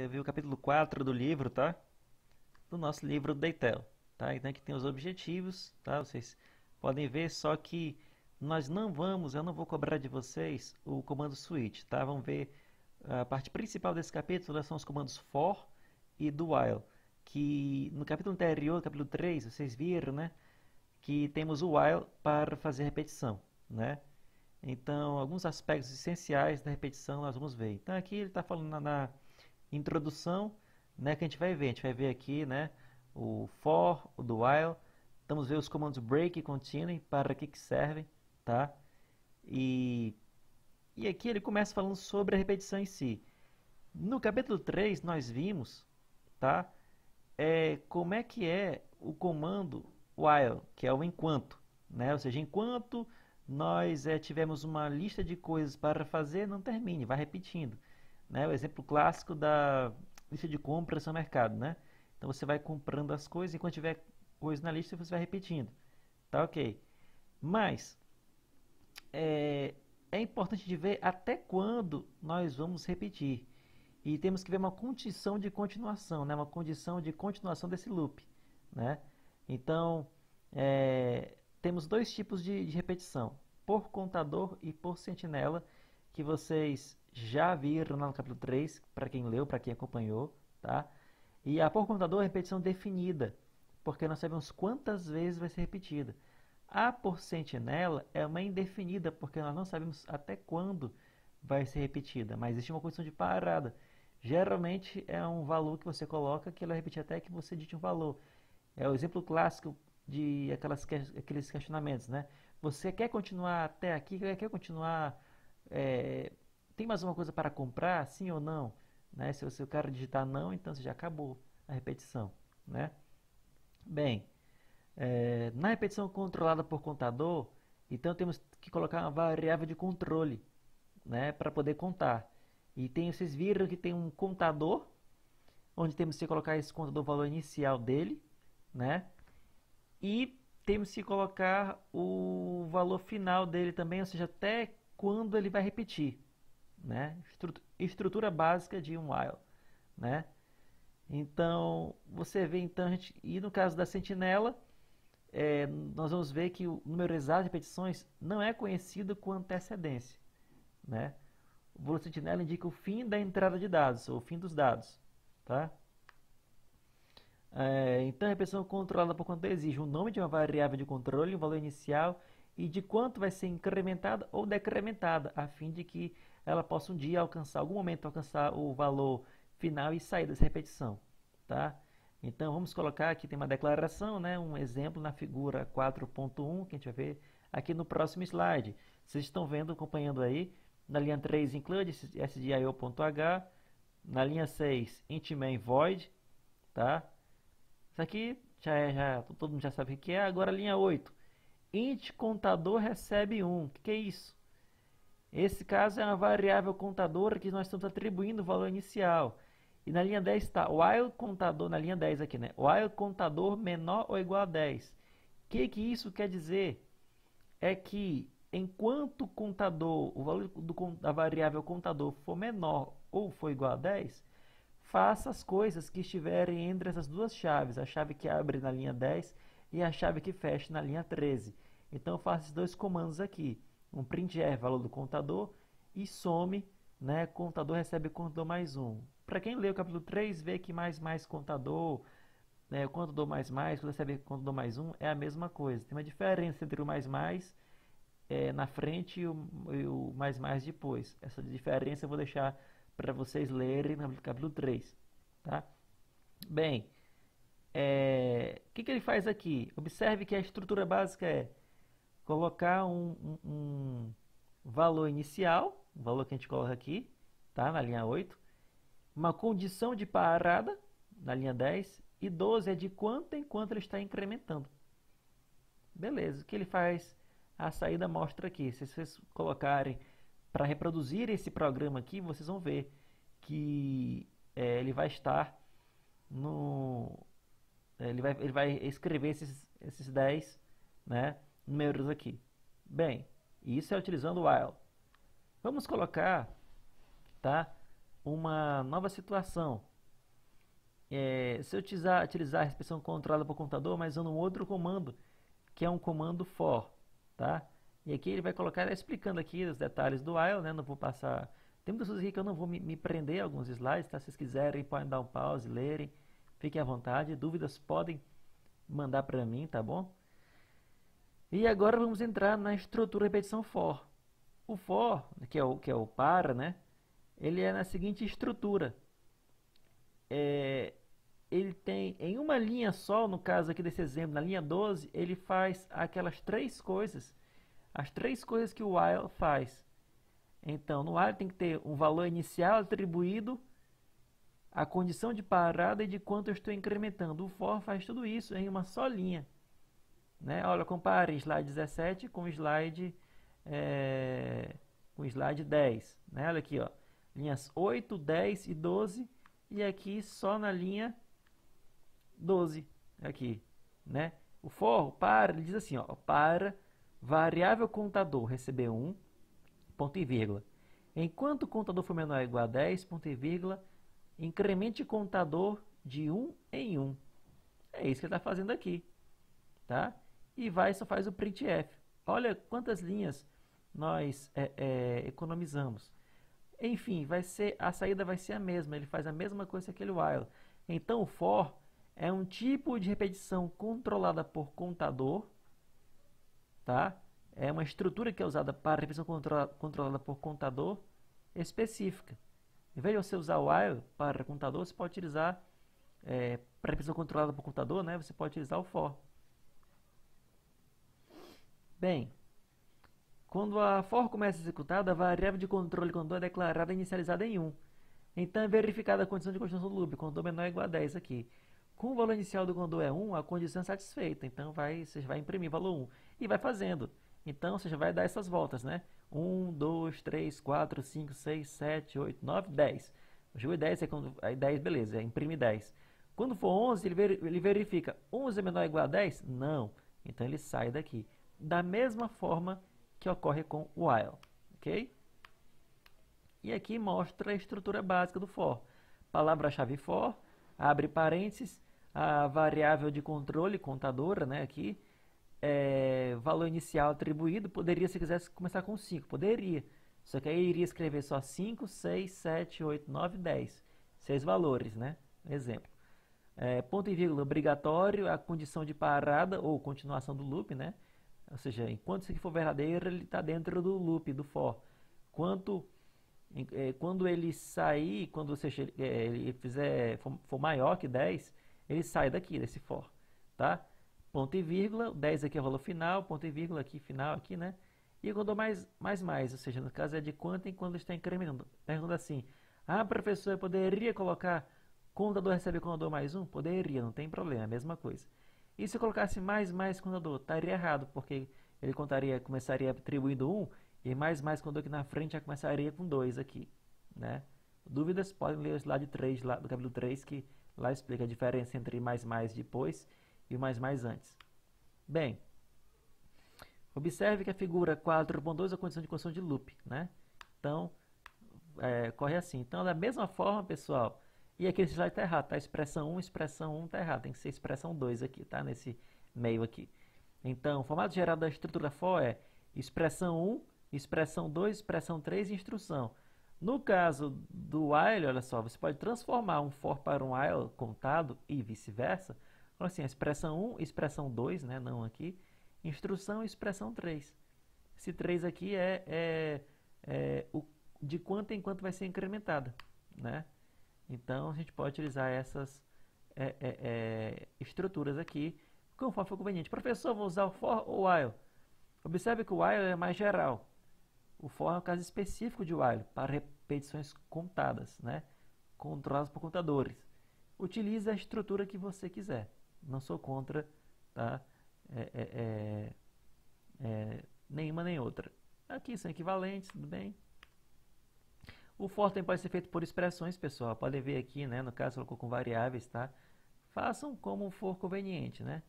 ver o capítulo 4 do livro, tá? Do nosso livro Deitel, tá? Então aqui tem os objetivos, tá? Vocês podem ver, só que eu não vou cobrar de vocês o comando switch, tá? Vamos ver a parte principal desse capítulo são os comandos for e do while, que no capítulo anterior, capítulo 3, vocês viram, né? Que temos o while para fazer repetição, né? Então, alguns aspectos essenciais da repetição nós vamos ver. Então, aqui ele está falando na introdução, né, que a gente vai ver aqui, né, o for, o do while. Vamos ver os comandos break e continue, para que servem, tá? E, e aqui ele começa falando sobre a repetição em si. No capítulo 3 nós vimos, tá? Como é que é o comando while, que é o enquanto, né? Ou seja, enquanto nós tivermos uma lista de coisas para fazer, não termine, vai repetindo, né? O exemplo clássico da lista de compras no mercado, né? Então você vai comprando as coisas e quando tiver coisa na lista você vai repetindo, tá ok? Mas é importante de ver até quando nós vamos repetir. E temos que ver uma condição de continuação, né? Uma condição de continuação desse loop, né? Então, temos dois tipos de repetição, por contador e por sentinela, que vocês já viram lá no capítulo 3, para quem leu, para quem acompanhou, tá? E a por contador é repetição definida, porque nós sabemos quantas vezes vai ser repetida. A por sentinela é uma indefinida, porque nós não sabemos até quando vai ser repetida, mas existe uma condição de parada. Geralmente é um valor que você coloca que ela vai repetir até que você dite um valor. É o exemplo clássico de aqueles questionamentos, né? Você quer continuar até aqui? Quer continuar? é, Tem mais uma coisa para comprar? Sim ou não? Né? Se você, o cara digitar não, então você já acabou a repetição, né? Bem, na repetição controlada por contador, então temos que colocar uma variável de controle, né, para poder contar. E vocês viram que tem um contador, onde temos que colocar esse contador o valor inicial dele, né? E temos que colocar o valor final dele também, ou seja, até quando ele vai repetir, né? Estrutura básica de um while, né? Então, você vê então, e no caso da sentinela, nós vamos ver que o número exato de repetições não é conhecido com antecedência, né? O valor sentinela indica o fim da entrada de dados, ou o fim dos dados, tá? Então, a repetição controlada por conta exige o nome de uma variável de controle, o valor inicial e de quanto vai ser incrementada ou decrementada, a fim de que ela possa um dia alcançar, algum momento alcançar o valor final e sair dessa repetição, tá? Então, vamos colocar aqui, tem uma declaração, né, um exemplo na figura 4.1, que a gente vai ver aqui no próximo slide. Vocês estão vendo, acompanhando aí, na linha 3, include sdio.h, na linha 6, int main void, tá? Isso aqui todo mundo já sabe o que é. Agora a linha 8. Int contador recebe 1. O que é isso? Esse caso é uma variável contadora que nós estamos atribuindo o valor inicial. E na linha 10 está while contador, na linha 10 aqui, né? While contador menor ou igual a 10. O que isso quer dizer? É que enquanto o contador, o valor da variável contador for menor ou for igual a 10, faça as coisas que estiverem entre essas duas chaves, a chave que abre na linha 10 e a chave que fecha na linha 13. Então faça esses dois comandos aqui, um printf, valor do contador, e some, né, contador recebe contador mais 1. Para quem leu o capítulo 3, vê que mais contador, né, o contador mais, quando recebe contador mais 1, é a mesma coisa. Tem uma diferença entre o mais na frente e o mais depois. Essa diferença eu vou deixar para vocês lerem no capítulo 3. Tá? Bem, que ele faz aqui? Observe que a estrutura básica é colocar um valor inicial, o valor que a gente coloca aqui, tá? Na linha 8, uma condição de parada, na linha 10, e 12 é de quanto em quanto ele está incrementando. Beleza, o que ele faz? A saída mostra aqui. Se vocês colocarem para reproduzir esse programa aqui, vocês vão ver que ele vai estar no... ele vai escrever esses 10, né, números aqui. Bem, isso é utilizando o while. Vamos colocar, tá, uma nova situação. Se eu utilizar a expressão controlada por computador, mas usando um outro comando, que é um comando for, tá? E aqui ele vai colocar, explicando aqui os detalhes do while, né? Não vou passar... Tem muitas coisas aqui que eu não vou me prender a alguns slides, tá? Se vocês quiserem, podem dar um pause, lerem, fiquem à vontade. Dúvidas podem mandar para mim, tá bom? E agora vamos entrar na estrutura repetição for. O for, que é o para, né? Ele é na seguinte estrutura. Ele tem em uma linha só, no caso aqui desse exemplo, na linha 12, ele faz aquelas três coisas, as três coisas que o while faz. Então, no while tem que ter um valor inicial atribuído, a condição de parada e de quanto eu estou incrementando. O for faz tudo isso em uma só linha. Né? Olha, compare slide 17 com slide 10. Né? Olha aqui, ó, linhas 8, 10 e 12, e aqui só na linha 12, aqui, né? O for, para, ele diz assim, ó, para variável contador receber 1, ponto e vírgula. Enquanto o contador for menor ou igual a 10, ponto e vírgula, incremente o contador de 1 em 1. É isso que ele está fazendo aqui, tá? E só faz o printf. Olha quantas linhas nós economizamos. Enfim, a saída vai ser a mesma, ele faz a mesma coisa que aquele while. Então o for é um tipo de repetição controlada por computador, tá? É uma estrutura que é usada para repetição controlada por computador específica. Em vez de você usar o while para computador, você pode utilizar para repetição controlada por computador, né? Você pode utilizar o for. Bem, quando a for começa a ser executada, a variável de controle contador é declarada e inicializada em 1. Então é verificada a condição de continuação do loop, contador menor ou igual a 10 aqui. Com o valor inicial do contador é 1, a condição é satisfeita. Então você vai imprimir o valor 1 e vai fazendo. Então você já vai dar essas voltas, né? 1, 2, 3, 4, 5, 6, 7, 8, 9, 10. Chegou em 10, aí 10, beleza, imprime 10. Quando for 11, ele verifica, 11 é menor ou igual a 10? Não. Então ele sai daqui. Da mesma forma que ocorre com o while, ok? E aqui mostra a estrutura básica do for. Palavra-chave for, abre parênteses, a variável de controle, contadora, né, aqui, valor inicial atribuído, poderia, se quisesse, começar com 5, poderia. Só que aí iria escrever só 5, 6, 7, 8, 9, 10. 6 valores, né? Exemplo. Ponto e vírgula obrigatório, a condição de parada ou continuação do loop, né? Ou seja, enquanto isso aqui for verdadeiro, ele está dentro do loop, do for. Quando ele sair, quando ele for maior que 10, ele sai daqui, desse for, tá? Ponto e vírgula, 10 aqui é o valor final, ponto e vírgula aqui, final aqui, né? E quando mais, ou seja, no caso é de quanto em quando está incrementando. Pergunta assim, professor, eu poderia colocar contador recebe contador mais 1? Poderia, não tem problema, é a mesma coisa. E se eu colocasse mais contador? Estaria errado, porque ele começaria atribuindo 1, e mais contador aqui na frente já começaria com 2 aqui, né? Dúvidas? Podem ler o slide 3, do capítulo 3, que lá explica a diferença entre mais depois e o mais antes. Bem, observe que a figura 4.2 é a condição de construção de loop, né? Então, corre assim. Então, da mesma forma, pessoal, e aqui esse slide está errado, tá? Expressão 1 está errado, tem que ser expressão 2 aqui, tá? Nesse meio aqui. Então, o formato geral da estrutura for é expressão 1, expressão 2, expressão 3 e instrução. No caso do while, olha só, você pode transformar um for para um while contado e vice-versa. Então, assim, expressão 1, expressão 2, né? Não aqui, instrução e expressão 3. Esse 3 aqui o de quanto em quanto vai ser incrementada, né? Então, a gente pode utilizar essas estruturas aqui conforme for conveniente. Professor, vou usar o for ou while? Observe que o while é mais geral. O for é um caso específico de while, para repetições contadas, né? Controladas por contadores. Utilize a estrutura que você quiser. Não sou contra, tá? Nenhuma nem outra. Aqui são equivalentes, tudo bem? O for também pode ser feito por expressões, pessoal. Podem ver aqui, né? No caso, colocou com variáveis, tá? Façam como for conveniente, né?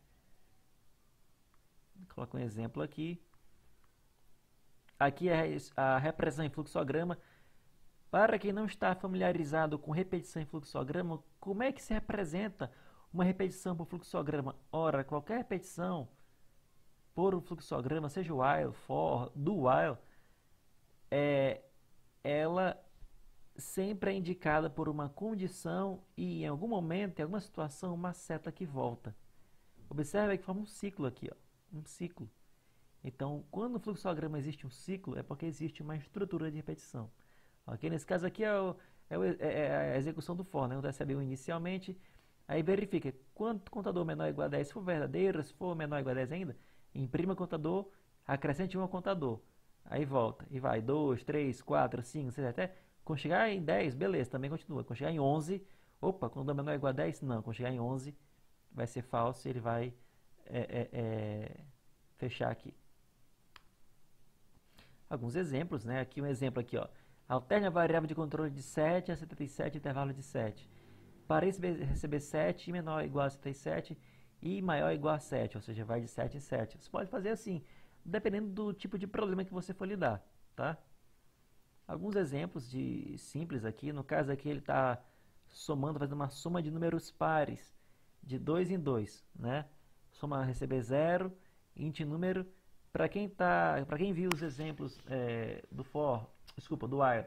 Coloco um exemplo aqui. Aqui é a representação em fluxograma Para quem não está familiarizado com repetição em fluxograma, como é que se representa uma repetição por fluxograma? Ora, qualquer repetição por um fluxograma, seja while, for, do while, ela sempre é indicada por uma condição e em algum momento, em alguma situação, uma seta que volta. Observe que forma um ciclo aqui, ó, um ciclo. Então, quando no fluxograma existe um ciclo, é porque existe uma estrutura de repetição. Ok? Nesse caso aqui é a execução do for, né? Onde recebeu inicialmente, aí verifica quanto contador menor ou igual a 10, se for verdadeiro, se for menor ou igual a 10 ainda, imprima o contador, acrescente um ao contador. Aí volta, e vai, 2, 3, 4, 5, 6, até quando chegar em 10, beleza, também continua. Quando chegar em 11, opa, contador menor ou igual a 10? Não, quando chegar em 11, vai ser falso e ele vai fechar aqui. Alguns exemplos, né? Aqui um exemplo aqui, ó. Alterne a variável de controle de 7 a 77, intervalo de 7. Para receber 7 menor ou igual a 77 e maior ou igual a 7, ou seja, vai de 7 em 7. Você pode fazer assim, dependendo do tipo de problema que você for lidar, tá? Alguns exemplos de simples aqui. No caso aqui ele está somando, fazendo uma soma de números pares, de 2 em 2, né? Soma receber 0, int número. Para quem viu os exemplos do while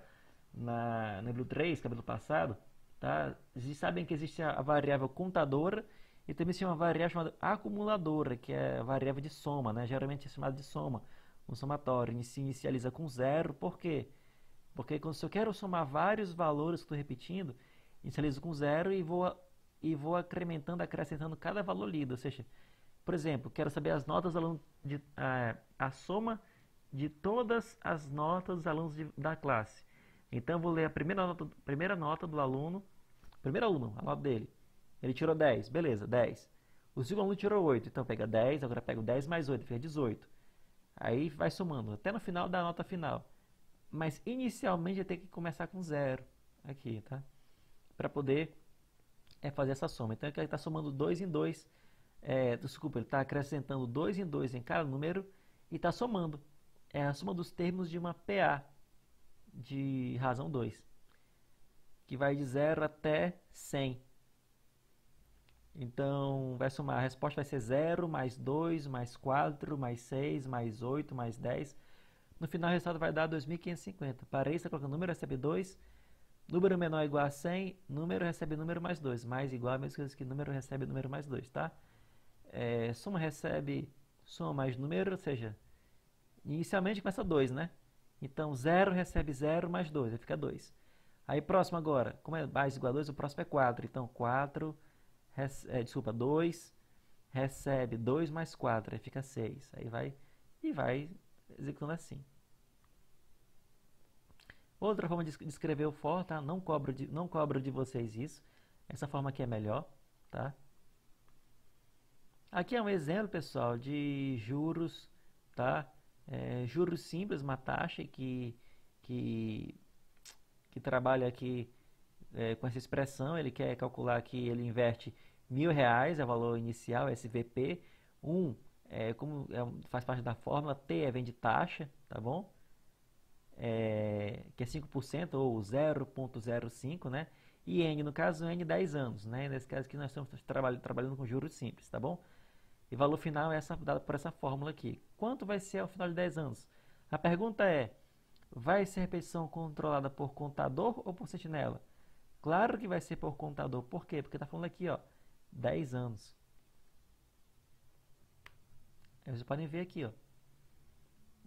no Blue 3, cabelo passado, tá? Vocês sabem que existe a variável contadora e também existe uma variável chamada acumuladora, que é a variável de soma, né? Geralmente é chamada de soma, um somatório. Se inicializa com 0, por quê? Porque se eu quero somar vários valores que estou repetindo, inicializo com 0 e vou acrescentando cada valor lido. Ou seja, por exemplo, quero saber as notas do aluno, a soma de todas as notas dos alunos da classe. Então eu vou ler a primeira nota do aluno, primeiro aluno, a nota dele. Ele tirou 10, beleza, 10. O segundo aluno tirou 8, então pega 10, agora pega 10 mais 8, fica 18. Aí vai somando, até no final da nota final. Mas inicialmente eu tenho que começar com 0 aqui, tá? Para poder fazer essa soma. Então ele está somando 2 em 2. Desculpa, ele está acrescentando 2 em 2 em cada número e está somando. É a soma dos termos de uma PA de razão 2, que vai de 0 até 100. Então, vai somar, a resposta vai ser 0, mais 2, mais 4, mais 6, mais 8, mais 10. No final, o resultado vai dar 2.550. Para isso, você coloca número, recebe 2. Número menor ou igual a 100, número recebe número mais 2. Mais igual a mesma coisa que número recebe número mais 2, tá? Soma recebe soma mais número, ou seja, inicialmente começa 2, né? Então, 0 recebe 0 mais 2, aí fica 2. Aí, próximo agora, como é mais igual a 2, o próximo é 4. Então, 2 recebe 2 mais 4, aí fica 6. Aí vai executando assim. Outra forma de escrever o for, tá? Não cobro de vocês isso. Essa forma aqui é melhor, tá? Aqui é um exemplo, pessoal, de juros, tá? Juros simples, uma taxa que trabalha aqui com essa expressão. Ele quer calcular que ele inverte R$ 1.000, é o valor inicial, SVP. Faz parte da fórmula, T vem de taxa, tá bom? Que é 5% ou 0,05, né? E N, no caso, N 10 anos, né? Nesse caso aqui nós estamos trabalhando com juros simples, tá bom? E o valor final é dado por essa fórmula aqui. Quanto vai ser ao final de 10 anos? A pergunta é, vai ser repetição controlada por contador ou por sentinela? Claro que vai ser por contador. Por quê? Porque está falando aqui, ó, 10 anos. Aí vocês podem ver aqui, ó.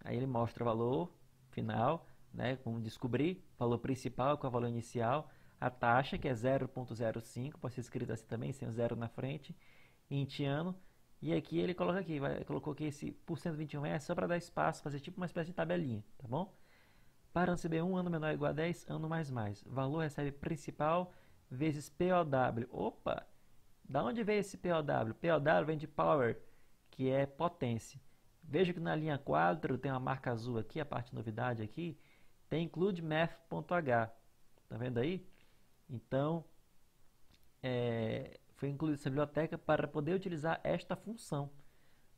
Aí ele mostra o valor final, né? Como descobrir, valor principal com o valor inicial, a taxa, que é 0,05, pode ser escrito assim também, sem o zero na frente, int ano. E aqui ele colocou que esse por 121 é só para dar espaço, fazer tipo uma espécie de tabelinha, tá bom? Para receber 1 ano menor ou igual a 10, ano mais mais. Valor recebe principal vezes POW. Opa! Da onde veio esse POW? POW vem de power, que é potência. Veja que na linha 4 tem uma marca azul aqui, a parte de novidade aqui, tem include math.h. Tá vendo aí? Então, foi incluída essa biblioteca para poder utilizar esta função.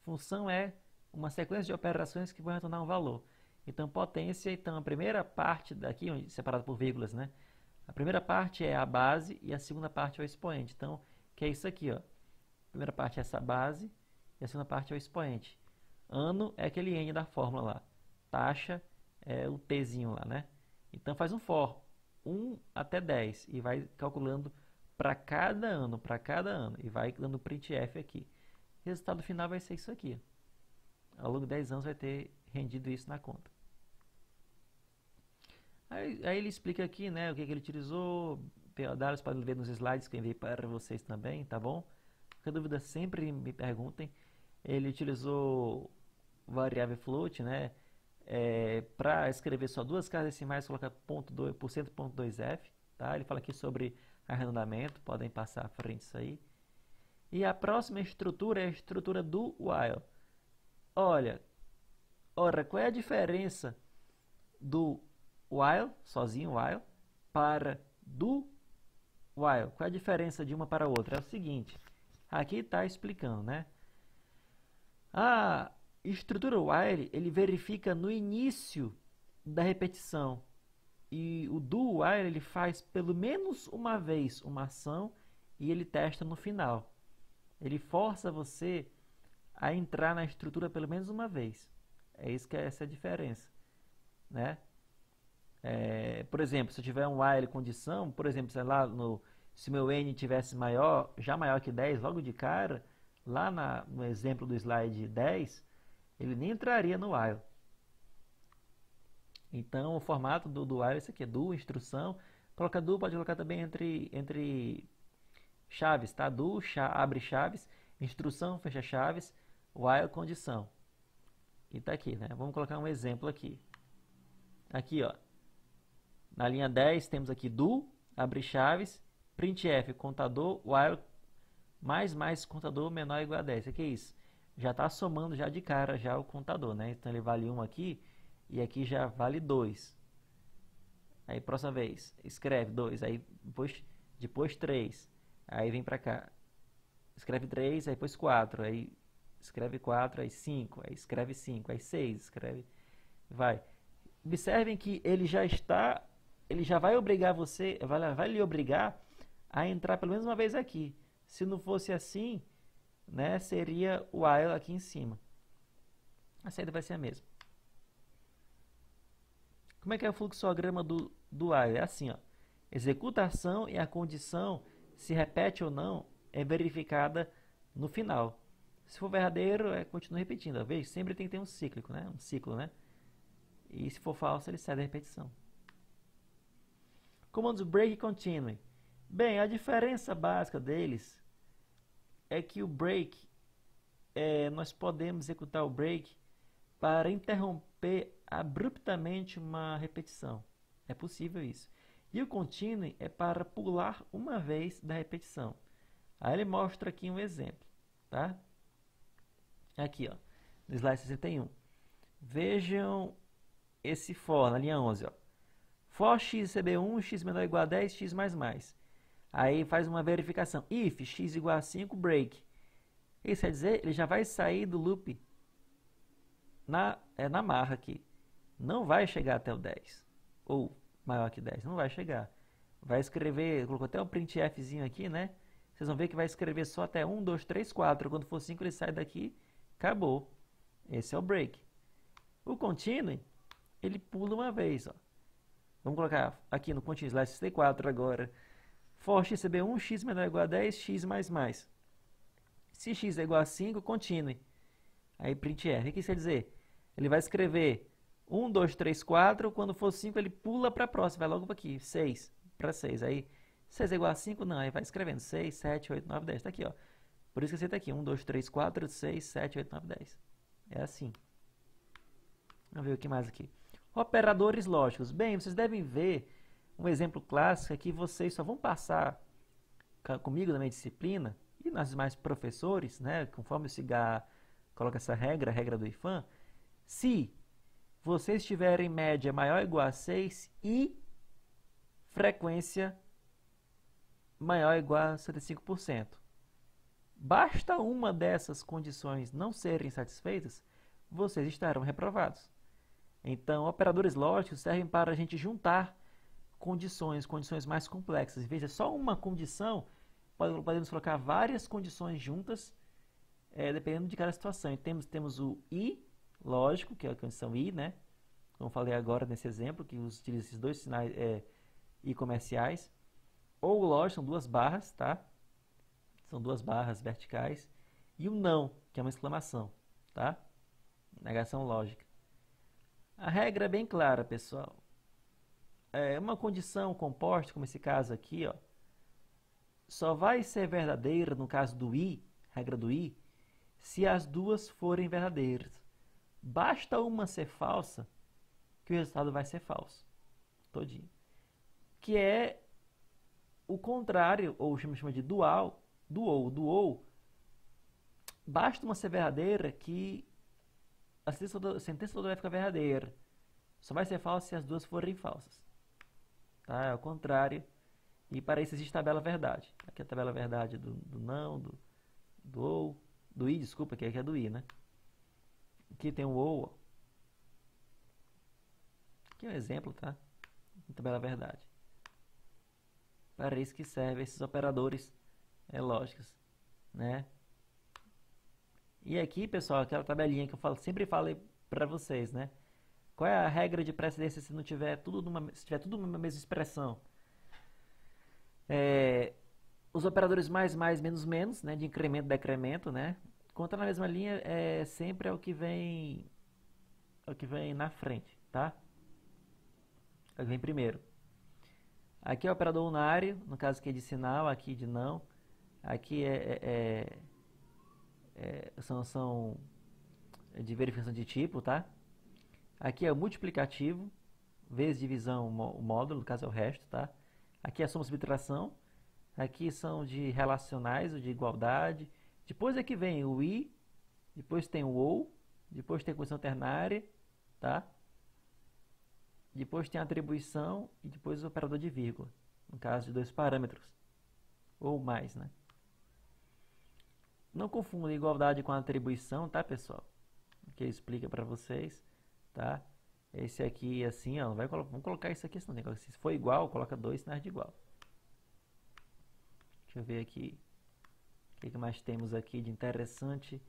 Função é uma sequência de operações que vão retornar um valor. Então, potência, então, a primeira parte daqui, separado por vírgulas, né? A primeira parte é a base e a segunda parte é o expoente. Então, que é isso aqui, ó. A primeira parte é essa base e a segunda parte é o expoente. Ano é aquele N da fórmula lá. Taxa é o Tzinho lá, né? Então, faz um for, 1 até 10, e vai calculando para cada ano, e vai dando printf aqui. O resultado final vai ser isso aqui. Ao longo de 10 anos vai ter rendido isso na conta. Aí ele explica aqui, né, o que ele utilizou. Vocês podem ver nos slides que eu enviei para vocês também, tá bom? Qualquer dúvida sempre me perguntem. Ele utilizou variável float, né, para escrever só duas casas decimais, coloca %.2f, tá? Ele fala aqui sobre arredondamento, podem passar à frente isso aí. E a próxima estrutura é a estrutura do while. Olha, ora, qual é a diferença do while, sozinho while, para do while? Qual é a diferença de uma para a outra? É o seguinte, aqui está explicando, né? A estrutura while, ele verifica no início da repetição. E o do while, ele faz pelo menos uma vez uma ação e ele testa no final. Ele força você a entrar na estrutura pelo menos uma vez. É isso que é essa diferença, né? Por exemplo, se eu tiver um while condição, por exemplo, sei lá, se meu n tivesse maior, já maior que 10, logo de cara, lá no exemplo do slide 10, ele nem entraria no while. Então, o formato do while é esse aqui, do, instrução. Coloca do, pode colocar também entre chaves, tá? Do, abre chaves, instrução, fecha chaves, while, condição. E tá aqui, né? Vamos colocar um exemplo aqui. Aqui, ó. Na linha 10, temos aqui do, abre chaves, printf, contador, while, mais contador menor ou igual a 10. O que é isso? Já está somando já de cara já o contador, né? Então, ele vale 1 aqui e aqui já vale 2. Aí, próxima vez, escreve 2, aí depois 3. Aí vem para cá, escreve 3, aí depois 4, aí escreve 4, aí 5, aí escreve 5, aí 6, escreve, vai. Observem que ele já vai obrigar você, vai lhe obrigar a entrar pelo menos uma vez aqui. Se não fosse assim, né, seria o while aqui em cima. A saída vai ser a mesma. Como é que é o fluxograma do while? É assim, ó. Executa a ação e a condição, se repete ou não, é verificada no final. Se for verdadeiro, continua repetindo. Veja, sempre tem que ter um cíclico, né? Um ciclo, né? E se for falso, ele sai da repetição. Comandos break e continue. Bem, a diferença básica deles é que o break, nós podemos executar o break para interromper abruptamente uma repetição. É possível isso. E o continue é para pular uma vez da repetição. Aí ele mostra aqui um exemplo, tá? Aqui, ó, no slide 61. Vejam esse for na linha 11, ó. For x cb1, x menor ou igual a 10, x mais mais. Aí faz uma verificação. If x igual a 5, break. Isso quer dizer, ele já vai sair do loop na marra aqui. Não vai chegar até o 10. Ou maior que 10. Não vai chegar. Vai escrever, colocou até o printfzinho aqui, né? Vocês vão ver que vai escrever só até 1, 2, 3, 4. Quando for 5, ele sai daqui. Acabou. Esse é o break. O continue, ele pula uma vez, ó. Vamos colocar aqui no continue slide 64 agora. For x cb1, x menor ou igual a 10, x mais mais. Se x é igual a 5, continue. Aí printf. O que isso quer dizer? Ele vai escrever 1, 2, 3, 4. Quando for 5, ele pula para a próxima. Vai logo para aqui. 6 para 6. Aí 6 é igual a 5? Não. Aí vai escrevendo 6, 7, 8, 9, 10. Está aqui, ó. Por isso que você está aqui. 1, 2, 3, 4, 6, 7, 8, 9, 10. É assim. Vamos ver o que mais aqui. Operadores lógicos. Bem, vocês devem ver um exemplo clássico que vocês só vão passar comigo na minha disciplina e nas demais professores, né, conforme o Cigar coloca essa regra, a regra do IFAM, se vocês tiverem média maior ou igual a 6 e frequência maior ou igual a 75%. Basta uma dessas condições não serem satisfeitas, vocês estarão reprovados. Então, operadores lógicos servem para a gente juntar condições mais complexas. Em vez de só uma condição, podemos colocar várias condições juntas, dependendo de cada situação. E temos o I lógico, que é a condição I, né? Como falei agora nesse exemplo, que utiliza esses dois sinais I comerciais. Ou o lógico, são duas barras, tá? São duas barras verticais. E o não, que é uma exclamação, tá? Negação lógica. A regra é bem clara, pessoal. Uma condição composta, como esse caso aqui, ó, só vai ser verdadeira no caso do I, regra do I, se as duas forem verdadeiras. Basta uma ser falsa, que o resultado vai ser falso. Todinho. Que é o contrário, ou chama de dual, do ou. Basta uma ser verdadeira que a sentença toda vai ficar verdadeira. Só vai ser falsa se as duas forem falsas. Tá? É o contrário. E para isso existe a tabela verdade. Aqui é a tabela verdade do não, do ou, do i, desculpa, que aqui é do i, né? Aqui tem o ou. Ó. Aqui é um exemplo, tá? Tabela verdade. Para isso que servem esses operadores lógicos, né? E aqui, pessoal, aquela tabelinha que eu sempre falei para vocês, né? Qual é a regra de precedência se não tiver se tiver tudo numa mesma expressão? Os operadores mais, menos, menos, né? De incremento, decremento, né? Conta na mesma linha, sempre é o que vem na frente, tá? É o que vem primeiro. Aqui é o operador unário, no caso aqui é de sinal, aqui de não. Aqui são de verificação de tipo, tá? Aqui é o multiplicativo, vezes divisão, o módulo, no caso é o resto, tá? Aqui é a soma subtração. Aqui são de relacionais, o de igualdade. Depois é que vem o i, depois tem o ou, depois tem a condição ternária, tá? Depois tem a atribuição e depois o operador de vírgula, no caso de dois parâmetros, ou mais, né? Não confunda igualdade com atribuição, tá, pessoal? Que explica para vocês, tá? Esse aqui, assim, ó, vamos colocar isso aqui, se for igual, coloca dois sinais de igual. Deixa eu ver aqui, o que mais temos aqui de interessante.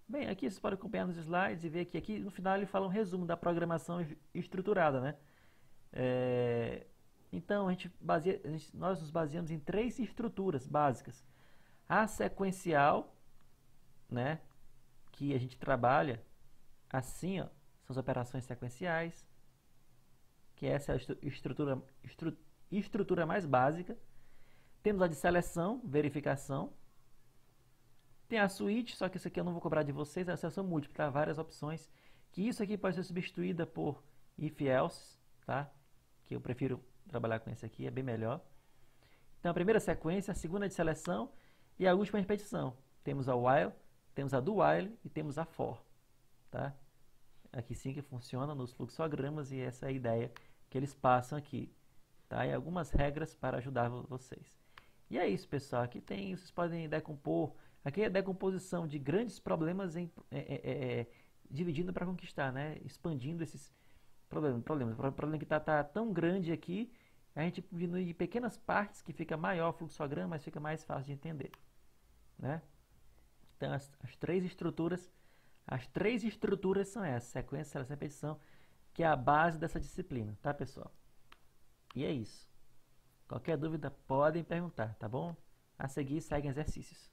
Bem, aqui vocês podem acompanhar nos slides e ver que aqui no final ele fala um resumo da programação estruturada, né? Então, nós nos baseamos em três estruturas básicas. A sequencial, né? Que a gente trabalha assim, ó, são as operações sequenciais, que essa é a estrutura mais básica. Temos a de seleção, verificação. Tem a switch, só que isso aqui eu não vou cobrar de vocês, é a seleção múltipla, tá? Várias opções, que isso aqui pode ser substituída por if else, tá? Que eu prefiro trabalhar com esse aqui, é bem melhor. Então a primeira sequência, a segunda de seleção e a última repetição. Temos a while, temos a do while e temos a for, tá? Aqui sim que funciona nos fluxogramas e essa é a ideia que eles passam aqui, tá? E algumas regras para ajudar vocês. E é isso, pessoal. Aqui vocês podem decompor. Aqui é a decomposição de grandes problemas dividindo para conquistar, né? Expandindo esses problemas. O problema que está tão grande aqui, a gente diminui de pequenas partes que fica maior o fluxograma, mas fica mais fácil de entender, né? Então, as três estruturas são essas: sequência, seleção e repetição, que é a base dessa disciplina, tá, pessoal? E é isso. Qualquer dúvida, podem perguntar, tá bom? A seguir, seguem exercícios.